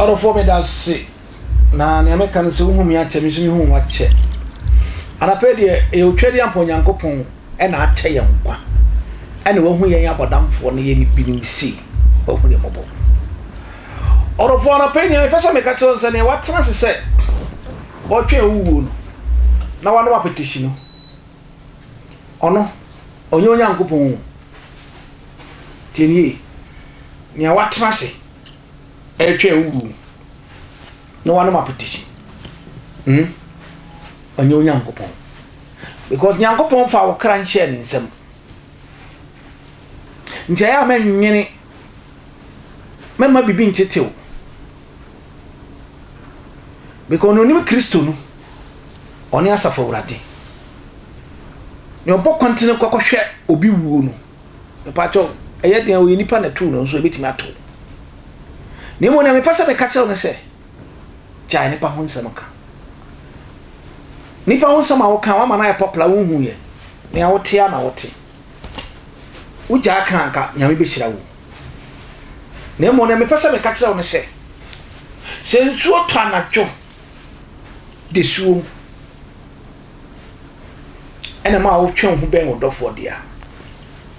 of for me that say na ne American se hu me ache me so me hu wache ana pe de e otwede ampo Nyankopon e na ache ye nkwa ene wo hu ye abodamfo ne ye ni binim si o hu ne mobo oro for na pe ne pesa me ka che onse ne watena se wo twe wuwu no na wano wapetishi no ono onyo Nyankopon tienie ni awatena se e twe wuwu no one more petition. On your young coupon. Because young coupon for our current sharing some. Njaya men many men might be being tittle. Because no new Christian on your suffer radi. Your book continue quack share obi wono. The patch of a yet near we nipan a tune so a bit matter. Nemo never pass a catcher on the say. Jai nipa ho nsem ka nipa ho nsem a wo kan wa ma na ya popular wo hu ye ne a wote ya na wote wo ja kan ka nyame be hira wo ne mo ne me pesa me ka kira wo ne se nsuo to anadwo de suo ena ma wo twen ho ben wo dofo dia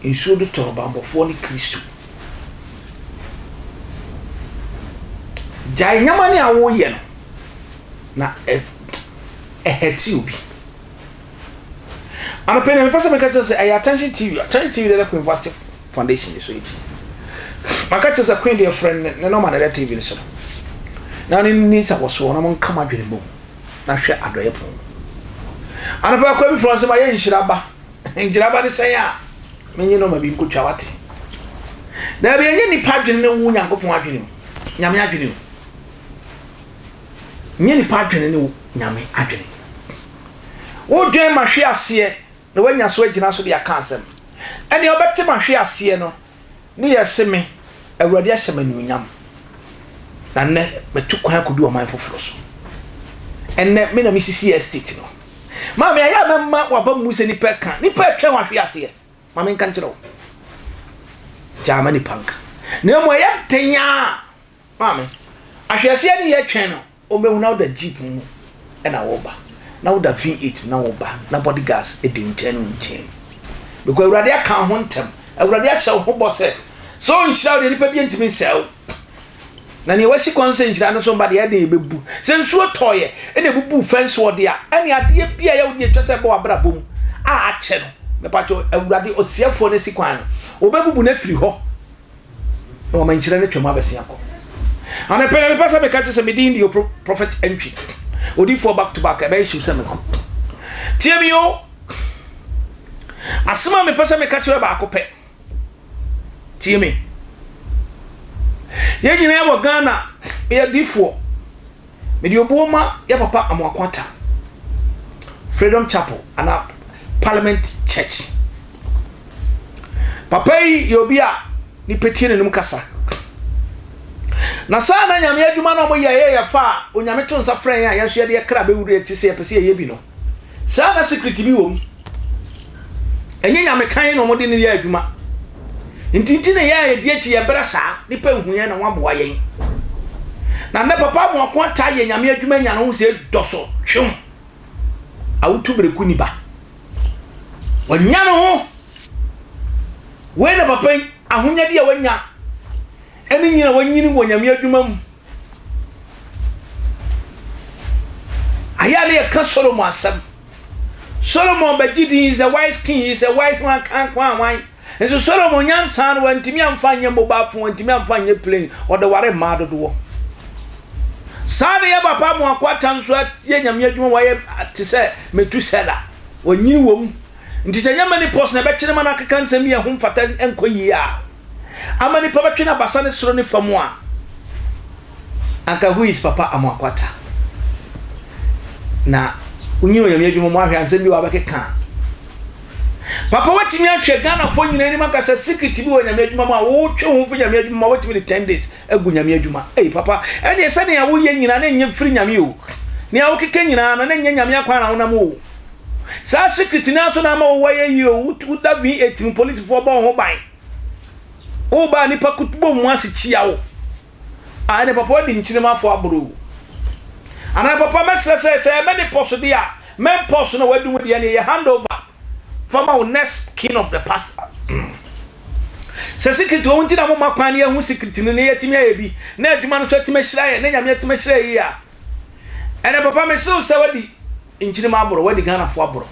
nsuo do to bambofo ni Kristo jai nyama ne a wo ye no na heti obi ana pe me pesa me ka say attention TV the University Foundation so it maka say queen their friend ne no man na TV so na ni sa wo so na mon kama dwene bom na hwe adoye pon ana pe akwa bi from say ma ye nhiraba ne say ya menyi no ma bi nkotwa wate na be enye ni pa dwene ne wu Nyankopon adwene nyame adwene nyeni patwene ne nyame adwene wo dwen mahwe ase na wanya so agina so de aka asem ene obete mahwe ase no ne yeseme awurade ahyemani onyam na ne metu kwan kodu o man foforo so enne me na misisi estate no ma me aya memma waba mu se ni peka ni pa twa mahwe ase ma me nka nkyerɛ jamani panka ne mo ya tenya ma me ahwe ase ne ye twen no Ome una da jeep mu na woba na woda V8 na woba na body gas e di nchen because awurade aka ho ntem awurade ahye ho bose so nhira de nipa bi ntimi sel na ne wasi konse nhira no so mba de e bebu se nsuo toye e na bebu fence wode a ane ade bia ya woni twese ba wabrabo mu a ache no me pacho awurade osiafo ne sikwan no obebubu na firi ho na o manchira ne twema besia ko ana pe me pasa me catch some medin your prophet Antwi odi for back to back e ba issue some ko tie mi o asema me pasa me catch ba akopɛ tie mi ye nyina ya Ghana e difo me di oboma ya papa Amoako Attah Freedom Chapel ana Parliament Church papa yi yobia ni petie ne num kasa na sana nyame adwuma no mo ye fa onyame to nsa fran ya yeso ye de kra be wuri ati se pese ye bi no sana secret bi wom enye nyame kan no mo de ne ye adwuma ntinti ne ye de achi ye brasa ni pa hu ye na waboa yen na ne papa Amoako Attah ye nyame adwuma nya no se doso twem awutu breku ni ba wanya no ho we na papa ahonya de wanya eni nyina wanyini wo nyame adwuma mu aya le ka Solomon asem Solomon bagidi is a wise king, is a wise man kan kwa wan and so Solomon nyansa no wantimi amfa nya mobile phone wantimi amfa nya plane or the ware mad do Sane ya papa Amoako Attah nso ye nyame adwuma waye te se metu seda wanyini wom nti se nyama ni post na be kire mana kaka nsam ye ho fata enkoyi a amani papa twena basane soro ne famu a anka who is papa Amoako Attah na unyi nyame adwuma mo ahwe ansem bi wa bakeka papa watimi ahwe Ghana fo nyina ni makasa secret bi wo nyame adwuma ma wo twe ho fo nyame adwuma watimi 10 days agu nyame adwuma papa ene se ne ya wo ye nyina na nya firi nyame o ne ya wo keke nyina na nya nyame akwa na wona mo sa secret na to na ma wo ye yi o da V8 police fo ba ho ban o ba ni pa kutubo mu ase chia wo a ne papa di nkyirima fo abro ana papa mesra say many post dia men post no wadu dia ne hand over from our next king of the past se secret wo ntina mo makwan ye hu secret ne yetimi ayebi na adwuma no so timi hyira ye na nyame yetimi hyira ye a ene papa me se wadi nkyirima abro wadi Ghana fo abro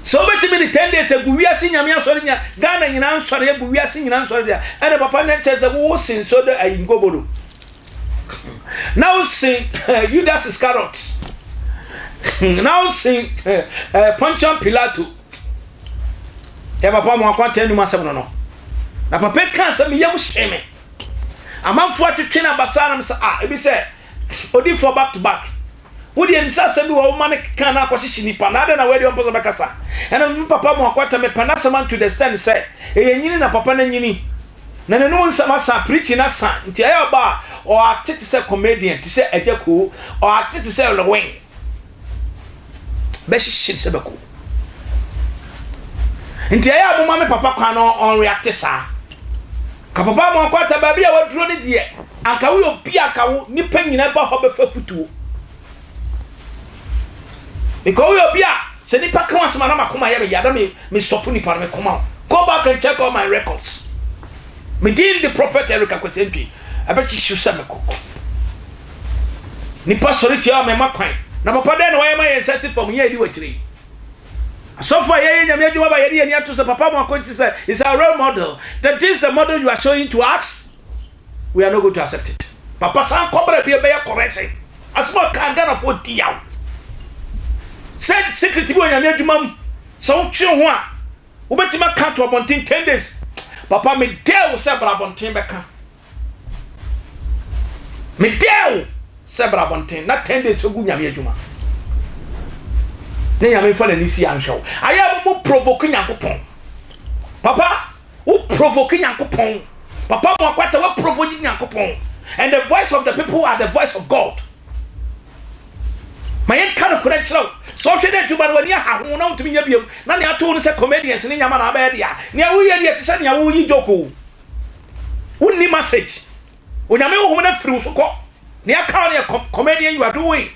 so betimi ni 10 days agu wiase nyame asori nya Ghana nyina nsori agu wiase nyina nsori dia ene papa ne chese wo sin so de ayingobolo now sing Judas Iscariot now sing Pontius Pilate ya papa mo akwata enu masem no na papa kan se me yam hyeme amanfo atwetwe na basana me se ebi se odi for back to back wodi en sase bi wo man kan na akwahye nipa na na wadi omposo bekasa ena papa mo akwata me panasa man to the stand say enyini na papa na nyini na nenu nsama sa preach na sa nti ayo ba o atete se comedian ti se ejako o atete se lewin be shishir se beko nti ayo aboma me papa kwa no on react sa ka papa mo akwata ba bia waduro ne de anka wo obi aka wo nipa nyina ba ho be fafutuo because we obi a se nipa kan asema na makoma ya be yada me stop nipa me koma go back and check all my records me deal the prophet Eric Akwesempie abechi shusa meko nipa sori tia me makwan na papa den wa yema yensasi fam ye di wachiri so far ye nyame adwuma ba ye ni ato se papa mo akonti say is a role model that is the model you are showing to us we are not going to accept it papa san kobra bi be correction asmo kan Ghana for diaw said secretary bo nyame adwuma so twe ho a wo betima ka to abontin 10 days papa me dew se bra abontin beka me dew se bra abontin na 10 days ogu nyame adwuma ne nyame fa na nisi anhwew aya mo provoke nyankopon papa wo provoke nyankopon papa mo akwata wo provoke nyankopon and the voice of the people are the voice of God my kind of correction so she dey tuba wani ha ho na ntumi nya biam na ne ato no se comedians ne nyama na aba dia ne awu ye dia tse ne awu yi joko unni message onyame wo na firi so ko ne aka ne comedian you are doing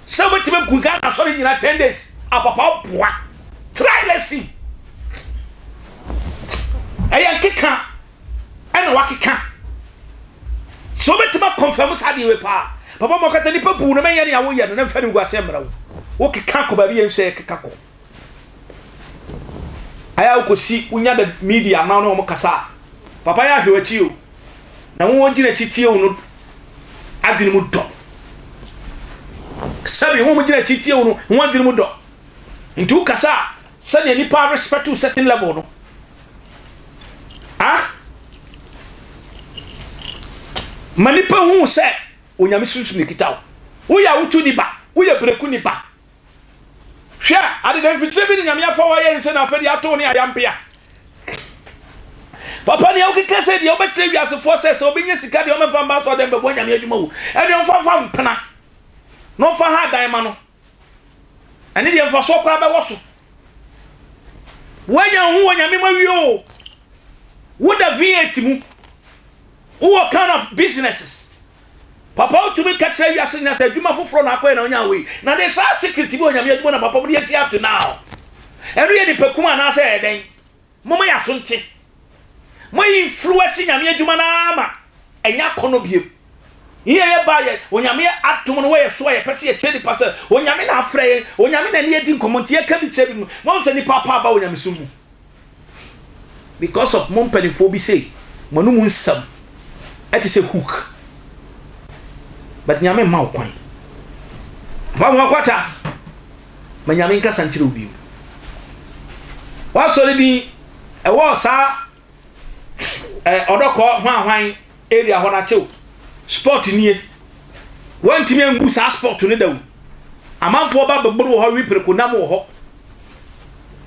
so but me guga na sorry nyina 10 days apapa boa try let's see ayan kika ena wakika so but me confirm sadi we pa papa mo kata ni papu no menya ne awo ye no na mfa ni guase mra wo kika ko ba bi yen se kika ko aya ko si unya da media na no mo kasa papa ya hwechi o na wo ngina chitie o no adwene mu do sabi wo ngina chitie o no wo adwene mu do ntu kasa sane ni pa respect to certain level no manipa hu se onyame sunsun nikita wo ya wutu ni ba wo ya breku ni ba hwa ade dem fitre bi ni nyame afa wa ye nse na afadi ato ni ayampia papa ni okike se de obetire wiase fo se obinye sika de o mefa mba so dem be bo nyame adwuma wo e de mfa mpena no fa ha dan ma no ene de mfa so kwa be wo so wanya hu nyame ma wi o wo da VAT mu what kind of businesses papa to me catch you as na say dwuma foforo na akoy na onya we na dey sa secret bi onyame adwuma na papa dey see after now enu ye ni pekuma na say eden mama ya so nte mo influence nyame adwuma na ama enya kono biem ye ba ye onyame atom no we so ye pese ye chedi pase onyame na afre onyame na ne edi nkomonti ye ka bi chebi mo se ni papa ba onyame sumu because of mom penifo say monu mun sam it is a hook but nyame ma okwan ba mo akwata ma nyame nka sanchire obi wa so di e wo sa odoko hwan area ho na chew sport nie wantimi angu sa sport ne dawo amanfo ba beburu ho wipreko nam ho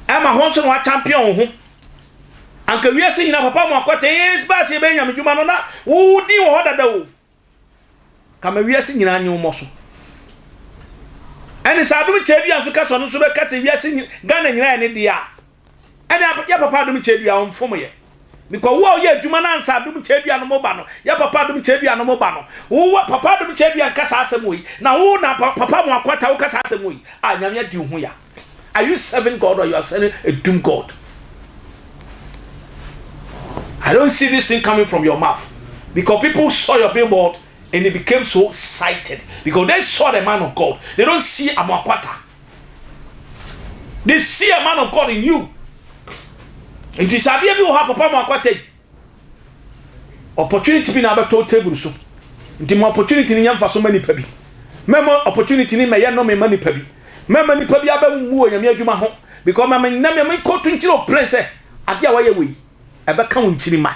ama ho so no champion ho anka wiase nyina papa mo akwata yes ba se be nyame dwuma no na wo di wo dada wo kama wiase nyina anyu mo so eni sa dum chebi anso ka so no so be ka se wiase Ghana nyina ne dia eni ya papa dum chebi a mfom ye because wo ye adwuma na ansa dum chedua no moba no ya papa dum chedua no moba no wo papa dum chedua nkasa asem yi na wo na papa mo akwata wo kasa asem yi a nyame adi ho ya. Are you serving God or you are serving a doom God? I don't see this thing coming from your mouth, because people saw your billboard and they became so excited because they saw the man of God. They don't see Amoako. They see a man of God in you. It is idea you have papa Amoako. Opportunity be na beto table so. Nti mo opportunity ni yamfa so mani pabi. Memo opportunity ni me no me mani pabi. Mema ni pabi aba mu nyame adwuma ho, because mama na me ko to nchiro place ade a waye we ebe ka won nchiri ma.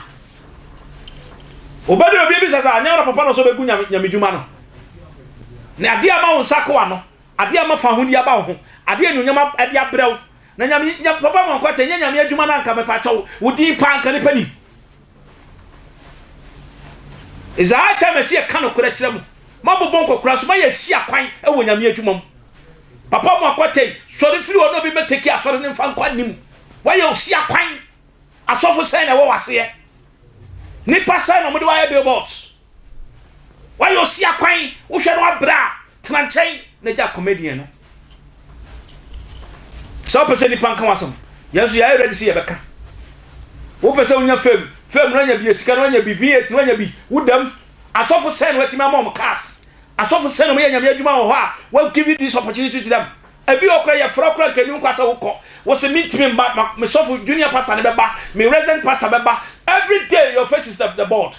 Obade obi bi sasa anya papa no so begu nyame adwuma no. Na ade ama won sakwa no, ade ama fa hodi aba ho, ade anyonyam ade abrew. Na nyame papa mo kwata nyame adwuma na nka me pa chawo, wodi pa nka ne pani. Iza ata me se ka no kora kire mu. Mabobon kokora so ma ya si akwan e wo nyame adwuma mu. Papa Amoako sorry free or no be take ya sorry nfa nkwa nim. Why you see akwan? Asofo say na wo wase. Nipa say no mo de why billboards. Why you see akwan? Wo hwe no abra tranchen na ja comedian no. So person nipa kan wasom. Yesu ya ready see ye beka. Wo pese unya fam no nya bi esika no nya bi V8 no nya bi wudam asofo say no wetima mom cars. Asofo say no me nyame adwuma ho a we give you this opportunity to them. Ebi okra ye frokra kanu kwasa wo ko. Wo se meet me mba me sofo junior pastor ne beba, me resident pastor beba. Every day your face is the board.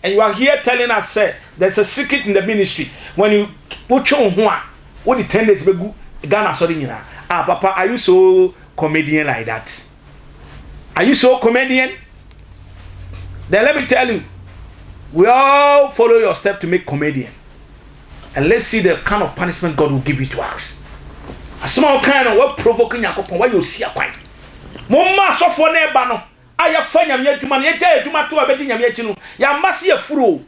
And you are here telling us say there's a secret in the ministry. When you ucho ho a, what the 10 days begu Ghana sorry nyina. Ah papa, are you so comedian like that? Are you so comedian? Then let me tell you, we all follow your step to make comedian. And let's see the kind of punishment God will give you to us. A small kind of what provoking Yakopon, why you see a quite. Moma so for nebano. I have found your man, yet you might to a betting your ya must see a fool.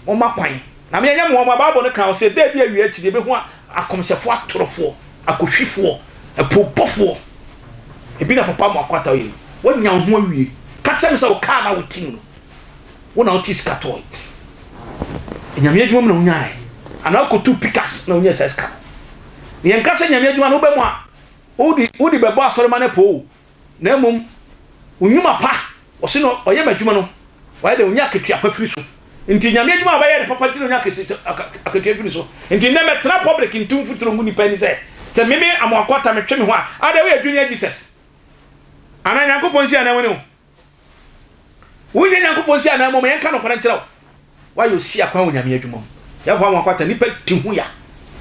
Moma quine. I mean, I'm one about the council, say, there you actually be one. I come se for to the four, a could shift for a poor buffo. A bit of a papa quarter you. What young we catch them so calm out ting. One out is catoy. Nyame adwuma no nyae ana ko tu pikas na onya seska ye nkase nyame adwuma no be mu a odi bebo asore ma na po na mum onyuma pa o se no oye madwuma no wa de onya ketua pa firi so nti nyame adwuma ba ye de papa ti no onya aketua firi so nti na metra public ntum futuro mu ni pani se meme Amoako ta metwe me ho a ade we adwuma Jesus ana Nyankopon si ana woni o wo Nyankopon si ana mo me nka no kwara nkyerɛ why you see akwa onyame adwuma ya ho Amoako ta nipa ti hu ya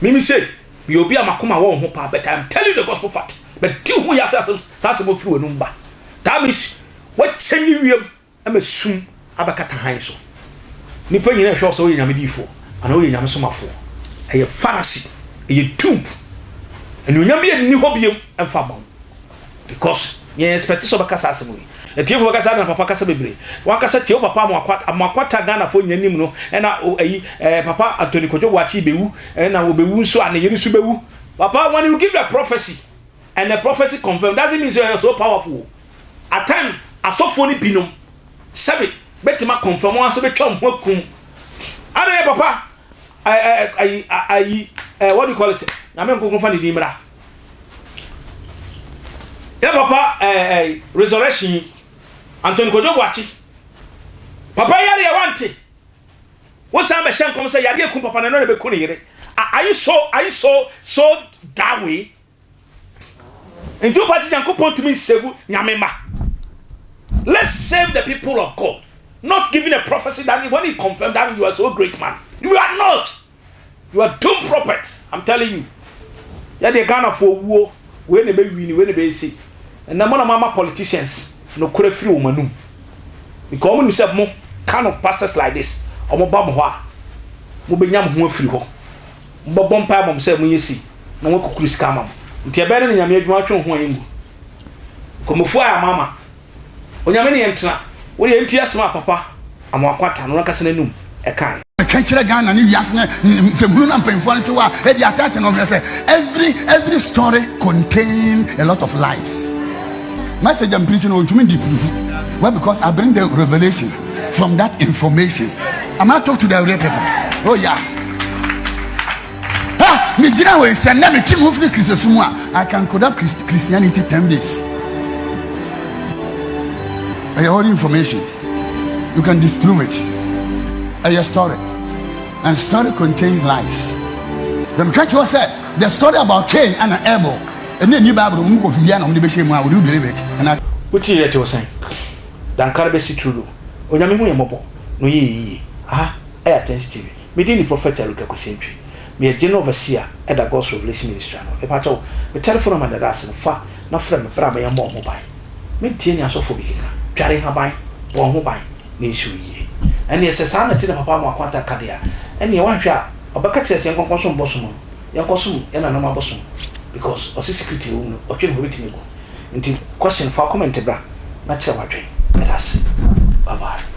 mimi say me obi amakoma wo ho pa, but I'm telling you the gospel fact, but ti hu ya sasa mo firi wonu mba that means what change wiem am sum abakata han so nipa nyina hwe so onyame difo ana wo nyame somafo eye pharisee eye tump and onyame ye ni ho biem emfa bon because ye expect so baka sasa mo Tvgh wakasa na papa kasa bebre wakasa tie papa Amoako ta Ghana fo nyanim no na papa Antwi kojo wachi bewu na obewu so ana yeri so bewu papa when you give a prophecy and the prophecy confirmed doesn't mean you are so powerful at time asofo ni binom sabe betima confirm wan so betwa ho akum ana papa what do you call it na me nko fa ni dimra ya papa resurrection Antwi kojo wachi papa yare ya wante wo san be shen kom say yare kum papa na no be kunu yire are you so that way into party Yankopon to me save nyamema. Let's save the people of God, not giving a prophecy that when he confirmed that you are so great man. You are not. You are doomed prophet. I'm telling you. Yeah, they Ghana for war when they be win, when they be see. And the mama politicians no kure free womanum. Because we say more kind of pastors like this. Omo bam ho mo benyam ho afiri ho. Mo bom pa bom say mo yesi. Na wo kokuru ska mam. Nti e be ne nyame adwuma atwe ho angu. Komofo ya mama. Onyame ne yentena. Wo ye ntia sema papa Amoako ata no kasa nanum e kan. Kanchire Ghana ni wiase na femunu na mpemfo nti wa e di atate no say every story contain a lot of lies. message I'm preaching on to me deep proof. Well, because I bring the revelation from that information. I'm not talking to the real people. Oh yeah. Me didn't wait. Send me to move the Christian. I can code up Christianity 10 days. I hold information. You can disprove it. A story. And story contains lies. Then catch what said the story about Cain and Abel. And then you Bible will go for Yana on the Bishop. Will you believe it? And I what you were saying? Dan Carabesi True. When you mean Mobo, no ye. Ah, I attend TV. Me didn't prophet Luka Century. Me a general overseer at the God's Revelation Ministry. A part of the telephone man that asked far, not from a Brahma more mobile. Me tenny as of Fobika, carrying her by one mobile, needs you. And yes, a son at the Papa Quanta Cadia. And you want ya, a bucket says young consume bosom, young consume, and a normal bosom. Because of security, or you will meet me. Until question for comment, natural dream. Let us. Bye bye.